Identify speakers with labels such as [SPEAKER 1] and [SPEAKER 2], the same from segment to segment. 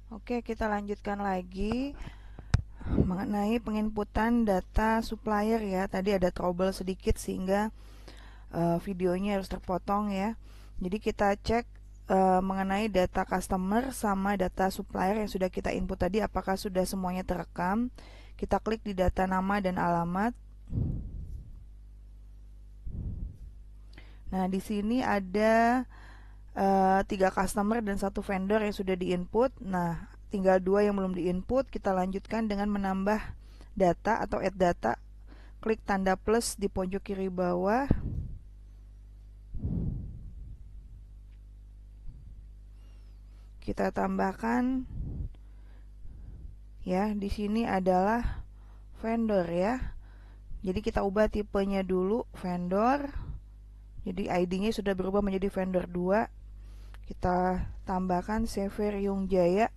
[SPEAKER 1] Oke, kita lanjutkan lagi mengenai penginputan data supplier ya. Tadi ada trouble sedikit sehingga videonya harus terpotong ya. Jadi kita cek mengenai data customer sama data supplier yang sudah kita input tadi apakah sudah semuanya terekam. Kita klik di data nama dan alamat. Nah, di sini ada 3 customer dan 1 vendor yang sudah diinput. Nah, tinggal 2 yang belum diinput. Kita lanjutkan dengan menambah data atau add data. Klik tanda plus di pojok kiri bawah. Kita tambahkan ya, di sini adalah vendor ya. Jadi kita ubah tipenya dulu vendor. Jadi ID-nya sudah berubah menjadi vendor 2. Kita tambahkan CV Riung Jaya.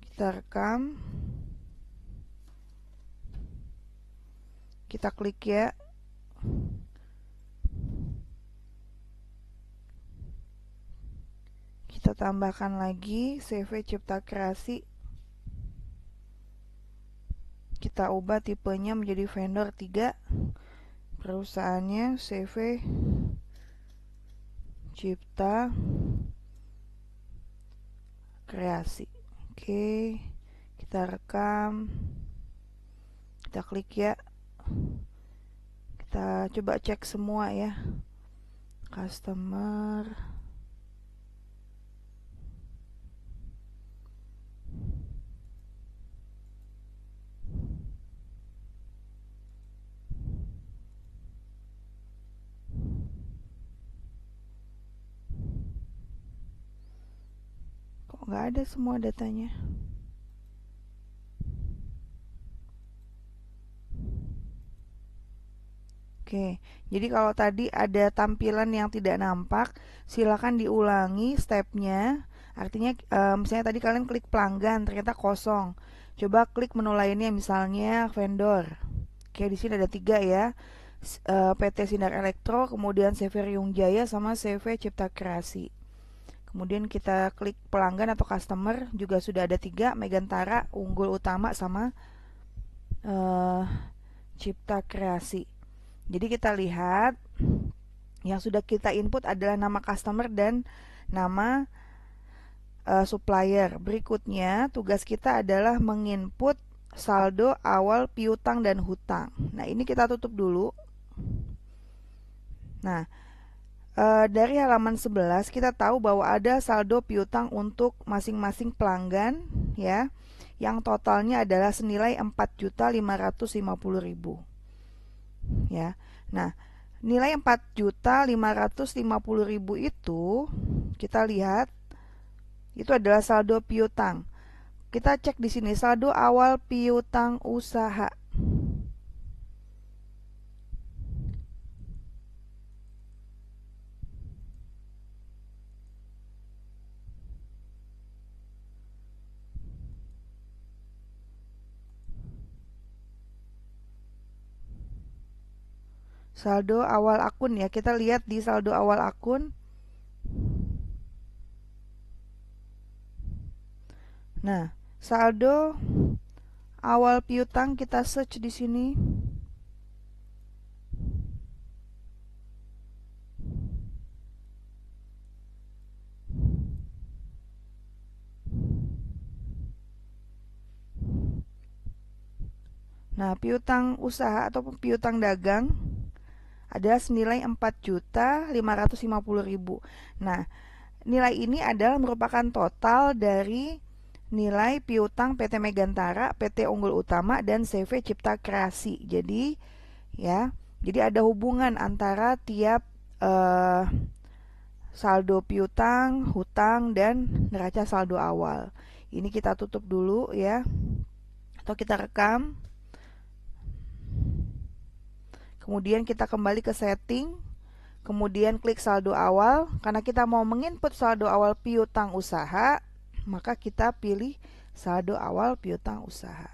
[SPEAKER 1] Kita rekam. Kita klik ya. Kita tambahkan lagi CV Cipta Kreasi. Kita ubah tipenya menjadi vendor 3. Perusahaannya CV Cipta Kreasi. Oke, kita rekam. Kita klik ya. Kita coba cek semua ya. Customer. Kok nggak ada semua datanya? Oke, jadi kalau tadi ada tampilan yang tidak nampak, silakan diulangi stepnya. Artinya, misalnya tadi kalian klik pelanggan, ternyata kosong. Coba klik menu lainnya, misalnya vendor. Oke, di sini ada 3 ya. PT Sinar Elektro, kemudian CV Riung Jaya, sama CV Cipta Kreasi. Kemudian kita klik pelanggan atau customer, juga sudah ada 3, Megantara, Unggul Utama, sama Cipta Kreasi. Jadi kita lihat yang sudah kita input adalah nama customer dan nama supplier. Berikutnya tugas kita adalah menginput saldo awal piutang dan hutang. Nah, ini kita tutup dulu. Nah, dari halaman 11 kita tahu bahwa ada saldo piutang untuk masing-masing pelanggan ya, yang totalnya adalah senilai 4.550.000 ya. Nah, nilai 4.550.000 itu kita lihat itu adalah saldo piutang. Kita cek di sini saldo awal piutang usaha. Saldo awal akun ya, kita lihat di saldo awal akun. Nah, saldo awal piutang kita search di sini. Nah, piutang usaha ataupun piutang dagang adalah senilai 4.550.000. Nah, nilai ini adalah merupakan total dari nilai piutang PT Megantara, PT Unggul Utama, dan CV Cipta Kreasi. Jadi, ya, jadi ada hubungan antara tiap saldo piutang, hutang, dan neraca saldo awal. Ini kita tutup dulu ya, atau kita rekam. Kemudian kita kembali ke setting, kemudian klik saldo awal. Karena kita mau menginput saldo awal piutang usaha, maka kita pilih saldo awal piutang usaha.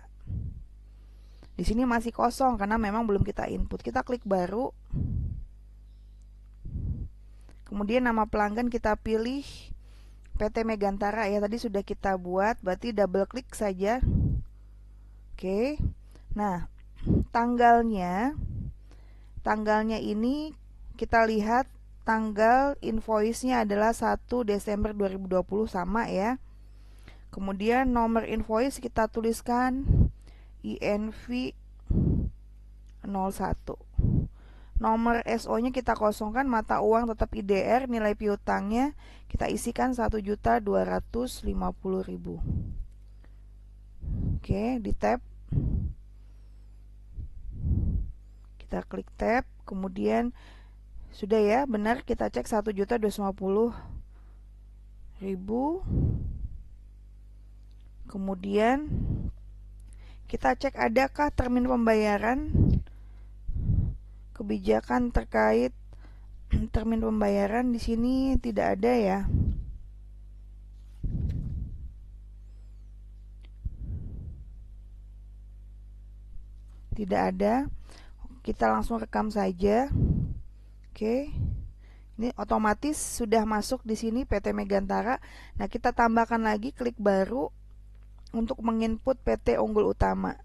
[SPEAKER 1] Di sini masih kosong karena memang belum kita input. Kita klik baru. Kemudian nama pelanggan kita pilih PT Megantara ya, tadi sudah kita buat, berarti double klik saja. Oke. Nah, tanggalnya ini kita lihat tanggal invoice-nya adalah 1 Desember 2020 sama ya. Kemudian nomor invoice kita tuliskan INV 01. Nomor SO-nya kita kosongkan, mata uang tetap IDR, nilai piutangnya kita isikan 1.250.000. Oke, di tab. Kita klik tab, kemudian sudah ya, benar kita cek 1.250.000. Kemudian kita cek adakah termin pembayaran, kebijakan terkait termin pembayaran. Di sini tidak ada ya. Tidak ada. Kita langsung rekam saja. Oke. Ini otomatis sudah masuk di sini PT Megantara. Nah, kita tambahkan lagi, klik baru untuk menginput PT Unggul Utama.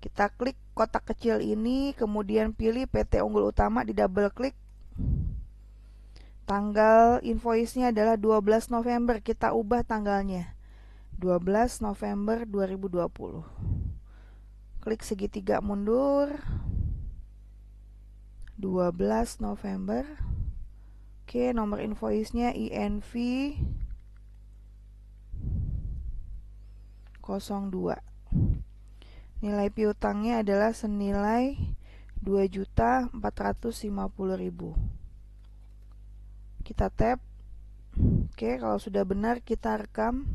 [SPEAKER 1] Kita klik kotak kecil ini, kemudian pilih PT Unggul Utama, di double klik. Tanggal invoice-nya adalah 12 November, kita ubah tanggalnya 12 November 2020. Klik segitiga mundur, 12 November. Oke, nomor invoice-nya INV 02. Nilai piutangnya adalah senilai 2.450.000. Kita tap. Oke, kalau sudah benar kita rekam.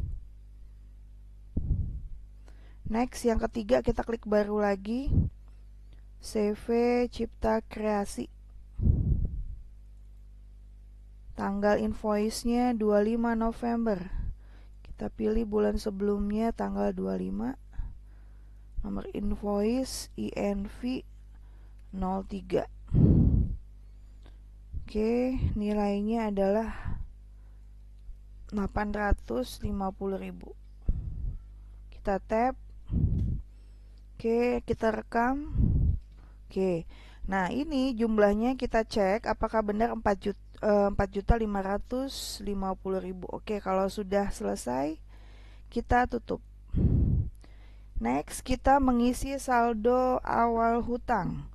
[SPEAKER 1] Next, yang ketiga kita klik baru lagi. CV Cipta Kreasi. Tanggal invoice-nya 25 November. Kita pilih bulan sebelumnya tanggal 25. Nomor invoice INV 03. Oke, nilainya adalah 850.000. Kita tap. Oke, kita rekam. Oke. Nah, ini jumlahnya kita cek apakah benar 4.550.000. Oke, kalau sudah selesai kita tutup. Next, kita mengisi saldo awal hutang.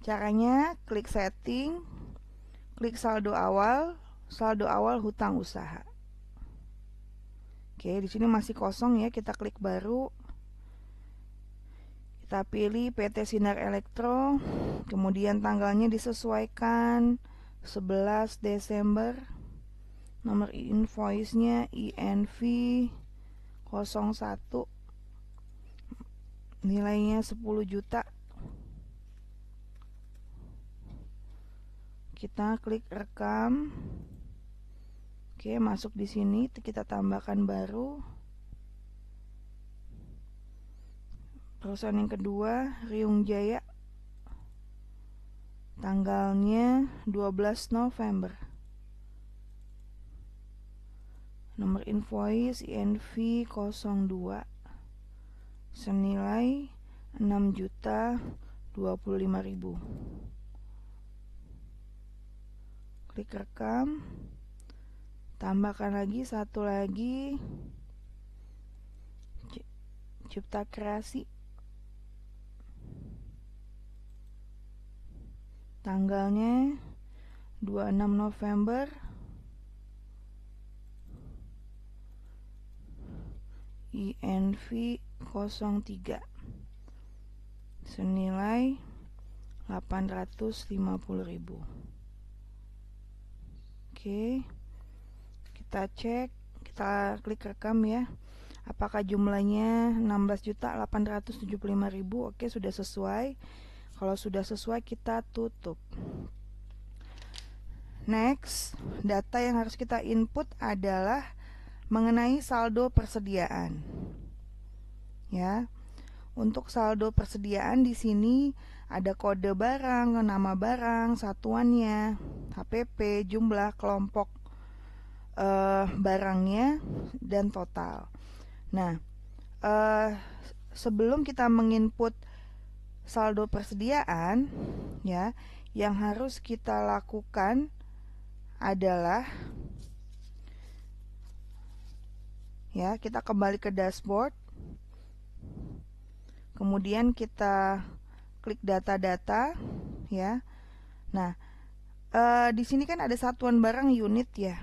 [SPEAKER 1] Caranya klik setting, klik saldo awal hutang usaha. Oke, di sini masih kosong ya, kita klik baru. Kita pilih PT Sinar Elektro, kemudian tanggalnya disesuaikan 11 Desember. Nomor invoice-nya INV 01. Nilainya 10 juta. Kita klik rekam. Oke, masuk di sini, kita tambahkan baru. Perusahaan yang kedua, Riung Jaya. Tanggalnya 12 November. Nomor invoice INV 02. Senilai 6.025.000. Klik rekam. Tambahkan lagi satu lagi, Cipta Kreasi. Tanggalnya 26 November. INV 03. Senilai 850.000. Oke. Kita cek, kita klik rekam ya. Apakah jumlahnya 16.875.000? Oke, sudah sesuai. Kalau sudah sesuai kita tutup. Next, data yang harus kita input adalah mengenai saldo persediaan. Ya. Untuk saldo persediaan di sini ada kode barang, nama barang, satuannya, HPP, jumlah kelompok barangnya, dan total. Nah, sebelum kita menginput saldo persediaan, ya, yang harus kita lakukan adalah ya, kita kembali ke dashboard. Kemudian kita klik data-data, ya. Nah, di sini kan ada satuan barang unit ya.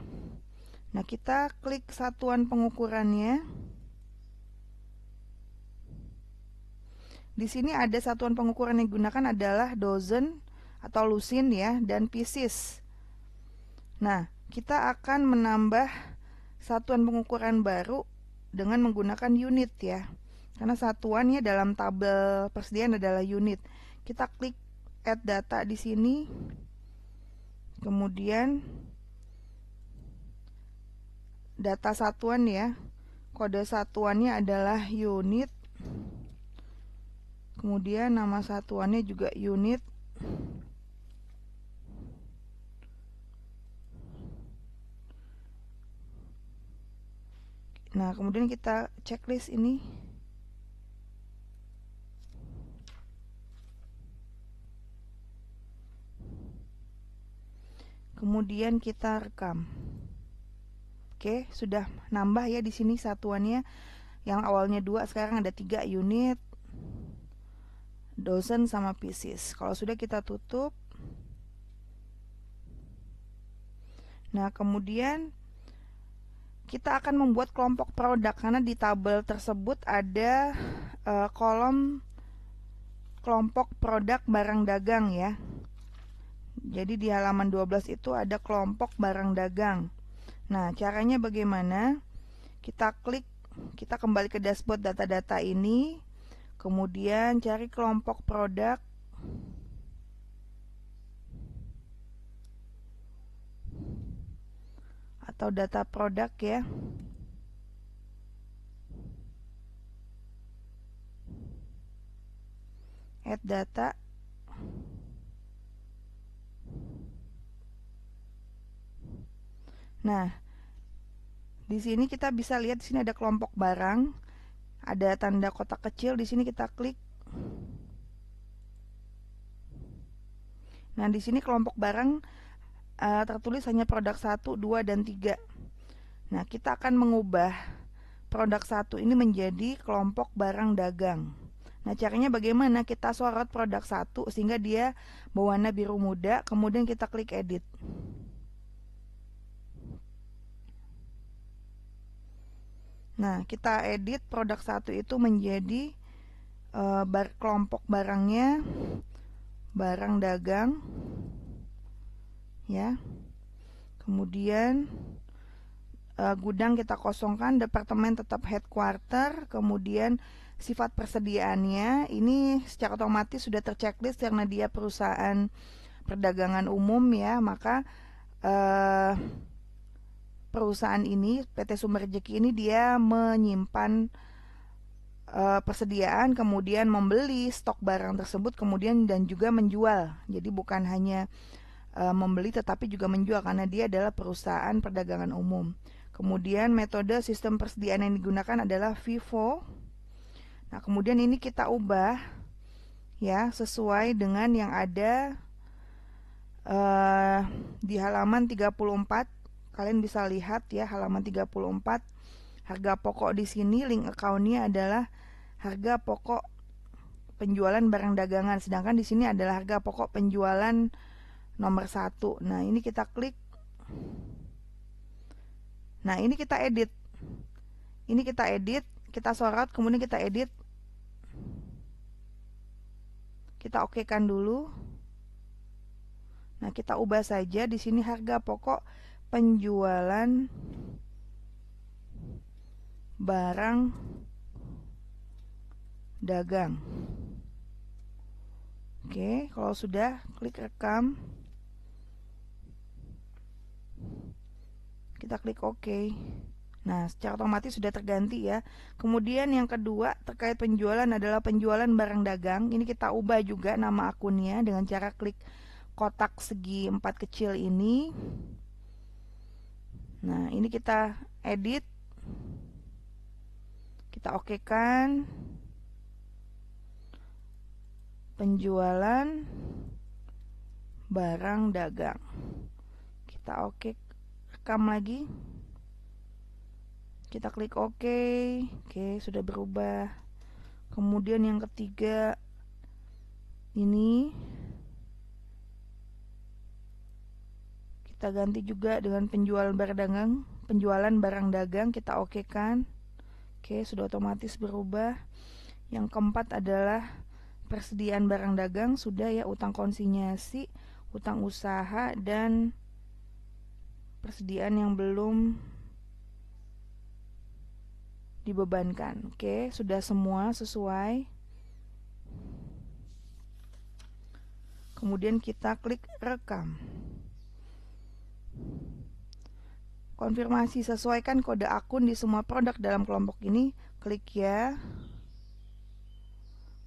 [SPEAKER 1] Nah, kita klik satuan pengukurannya. Di sini ada satuan pengukuran yang digunakan adalah dozen atau lusin ya, dan pieces. Nah, kita akan menambah satuan pengukuran baru dengan menggunakan unit ya. Karena satuannya dalam tabel persediaan adalah unit. Kita klik add data di sini. Kemudian data satuan ya. Kode satuannya adalah unit. Kemudian nama satuannya juga unit. Nah, kemudian kita checklist ini. Kemudian kita rekam. Oke, sudah nambah ya di sini satuannya. Yang awalnya 2 sekarang ada 3 unit, dozen sama pieces. Kalau sudah kita tutup. Nah, kemudian kita akan membuat kelompok produk karena di tabel tersebut ada kolom kelompok produk barang dagang ya. Jadi di halaman 12 itu ada kelompok barang dagang. Nah, caranya bagaimana? Kita kembali ke dashboard data-data ini, kemudian cari kelompok produk. Atau data produk ya. Add data. Nah, di sini kita bisa lihat di sini ada kelompok barang, ada tanda kotak kecil, di sini kita klik. Nah, di sini kelompok barang tertulis hanya produk 1, 2, dan 3. Nah, kita akan mengubah produk 1 ini menjadi kelompok barang dagang. Nah, caranya bagaimana? Kita sorot produk 1 sehingga dia berwarna biru muda, kemudian kita klik edit. Nah, kita edit produk 1 itu menjadi kelompok barangnya barang dagang ya. Kemudian gudang kita kosongkan, departemen tetap headquarter, kemudian sifat persediaannya ini secara otomatis sudah terchecklist karena dia perusahaan perdagangan umum ya, maka perusahaan ini PT Sumber Rejeki ini dia menyimpan persediaan, kemudian membeli stok barang tersebut, kemudian dan juga menjual. Jadi bukan hanya membeli tetapi juga menjual karena dia adalah perusahaan perdagangan umum. Kemudian metode sistem persediaan yang digunakan adalah FIFO. Nah, kemudian ini kita ubah ya sesuai dengan yang ada di halaman 34. Kalian bisa lihat ya halaman 34. Harga pokok di sini link account-nya adalah harga pokok penjualan barang dagangan, sedangkan di sini adalah harga pokok penjualan nomor 1. Nah, ini kita klik. Nah, ini kita edit. Ini kita edit, kita sorot, kemudian kita edit. Kita okekan dulu. Nah, kita ubah saja di sini harga pokok penjualan barang dagang. Oke, kalau sudah klik rekam. Kita klik OK. Nah, secara otomatis sudah terganti ya. Kemudian yang kedua terkait penjualan adalah penjualan barang dagang. Ini kita ubah juga nama akunnya dengan cara klik kotak segi 4 kecil ini. Nah, ini kita edit. Kita okekan. Penjualan barang dagang. Kita oke, rekam lagi. Kita klik OK. Oke, sudah berubah. Kemudian yang ketiga ini kita ganti juga dengan penjualan barang dagang, kita oke kan. Oke, sudah otomatis berubah. Yang keempat adalah persediaan barang dagang, sudah ya, utang konsinyasi, utang usaha, dan persediaan yang belum dibebankan. Oke, sudah semua sesuai. Kemudian kita klik rekam. Konfirmasi sesuaikan kode akun di semua produk dalam kelompok ini. Klik ya.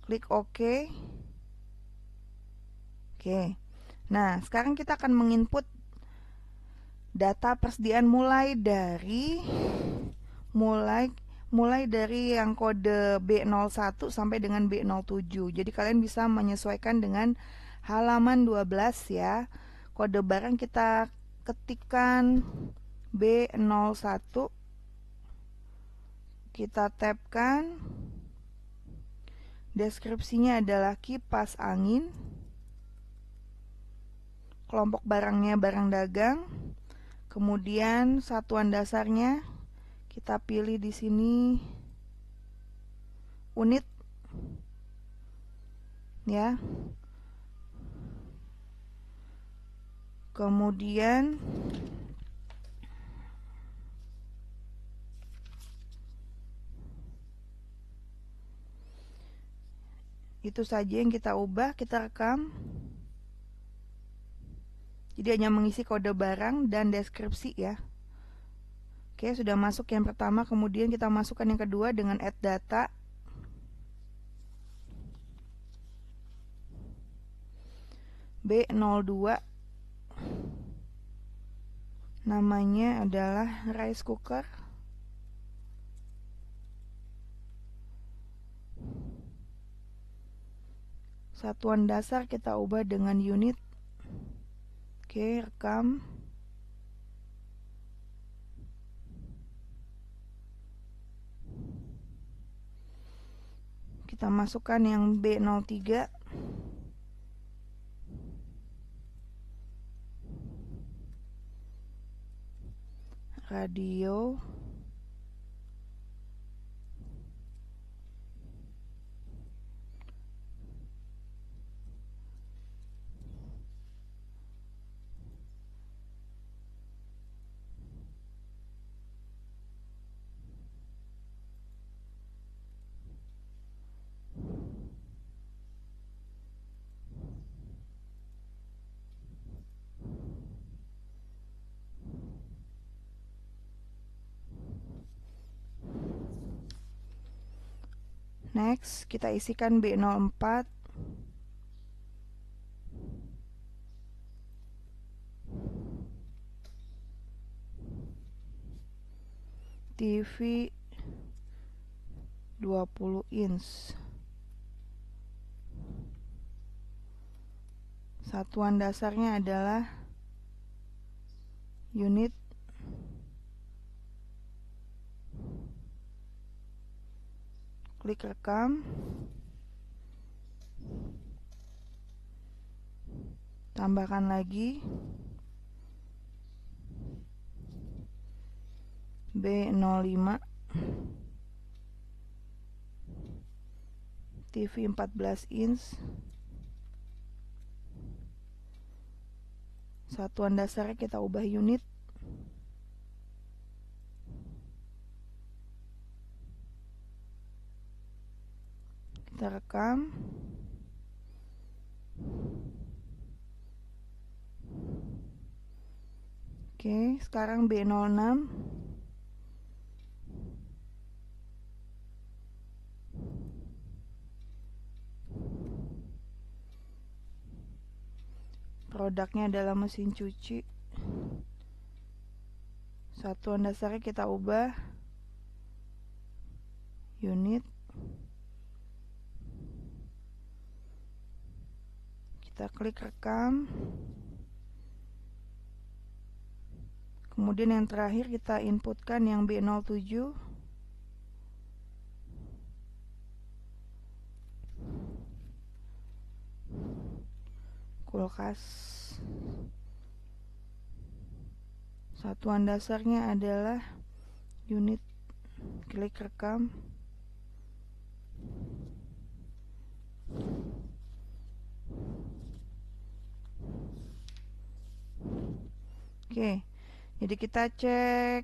[SPEAKER 1] Klik OK. Oke. Nah, sekarang kita akan menginput data persediaan mulai dari yang kode B01 sampai dengan B07. Jadi kalian bisa menyesuaikan dengan halaman 12 ya. Kode barang kita ketikkan B01. Kita tabkan. Deskripsinya adalah kipas angin. Kelompok barangnya barang dagang. Kemudian satuan dasarnya kita pilih di sini unit ya. Kemudian itu saja yang kita ubah, kita rekam. Jadi hanya mengisi kode barang dan deskripsi ya. Oke, sudah masuk yang pertama, kemudian kita masukkan yang kedua dengan add data. B02. Namanya adalah rice cooker. Satuan dasar kita ubah dengan unit. Oke, rekam. Kita masukkan yang B03. Radio. Next, kita isikan B04. TV 20 inch. Satuan dasarnya adalah unit. Klik rekam. Tambahkan lagi B05. TV 14 inch. Satuan dasarnya kita ubah unit. Kita rekam. Oke, sekarang B06. produknya adalah mesin cuci. Satuan dasarnya kita ubah unit. Kita klik rekam. Kemudian yang terakhir kita inputkan yang B07. Kulkas. Satuan dasarnya adalah unit. Klik rekam. Oke, jadi kita cek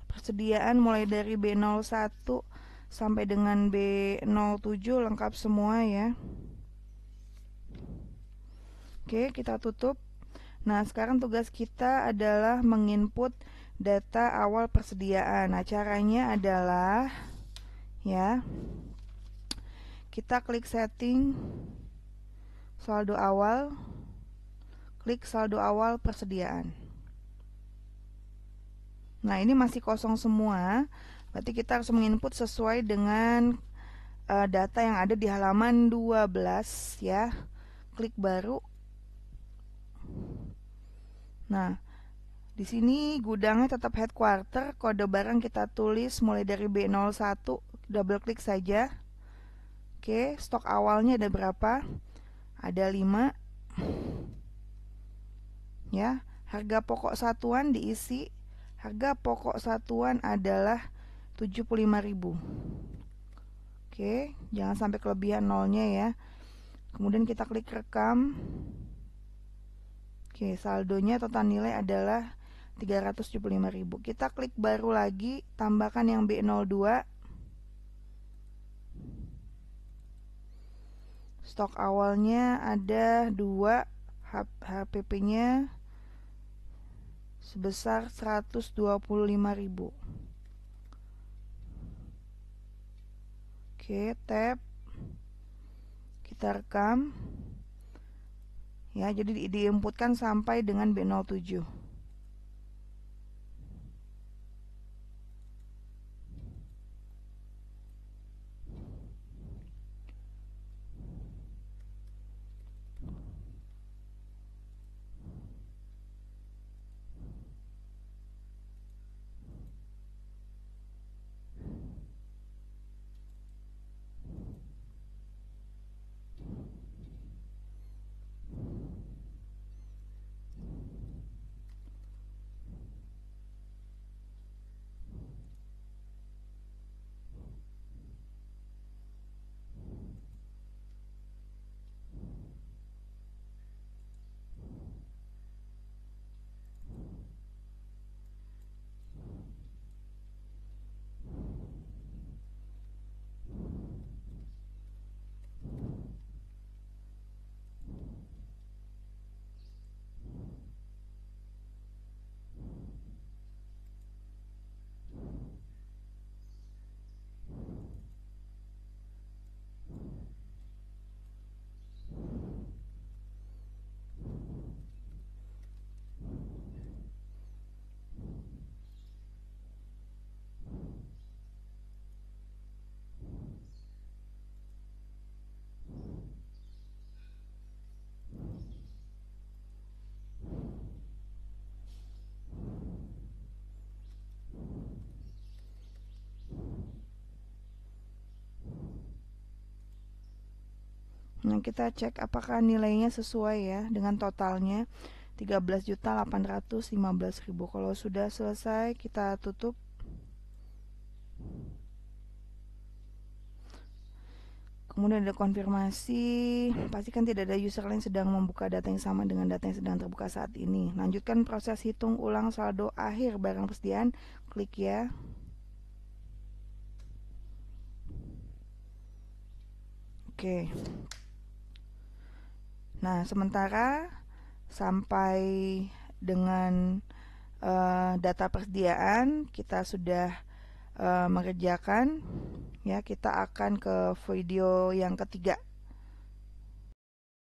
[SPEAKER 1] persediaan mulai dari B01 sampai dengan B07 lengkap semua ya. Oke, kita tutup. Nah, sekarang tugas kita adalah menginput data awal persediaan. Nah, caranya adalah ya, kita klik setting, saldo awal, klik saldo awal persediaan. Nah, ini masih kosong semua, berarti kita harus menginput sesuai dengan data yang ada di halaman 12 ya. Klik baru. Nah, di sini gudangnya tetap headquarter, kode barang kita tulis mulai dari B01, double klik saja. Oke, stok awalnya ada berapa? Ada 5. Ya, harga pokok satuan diisi. Harga pokok satuan adalah 75.000. Oke, jangan sampai kelebihan nolnya ya. Kemudian kita klik rekam. Oke, saldonya total nilai adalah 375.000. Kita klik baru lagi, tambahkan yang B02. Stok awalnya ada 2, HPP-nya sebesar 125.000. Oke, tab. Kita rekam. Ya, jadi diinputkan sampai dengan B07. Nah, kita cek apakah nilainya sesuai ya dengan totalnya 13.815.000. Kalau sudah selesai, kita tutup. Kemudian ada konfirmasi, pastikan tidak ada user lain sedang membuka data yang sama dengan data yang sedang terbuka saat ini. Lanjutkan proses hitung ulang saldo akhir barang persediaan, klik ya. Oke. Nah, sementara sampai dengan data persediaan kita sudah mengerjakan ya, kita akan ke video yang ketiga.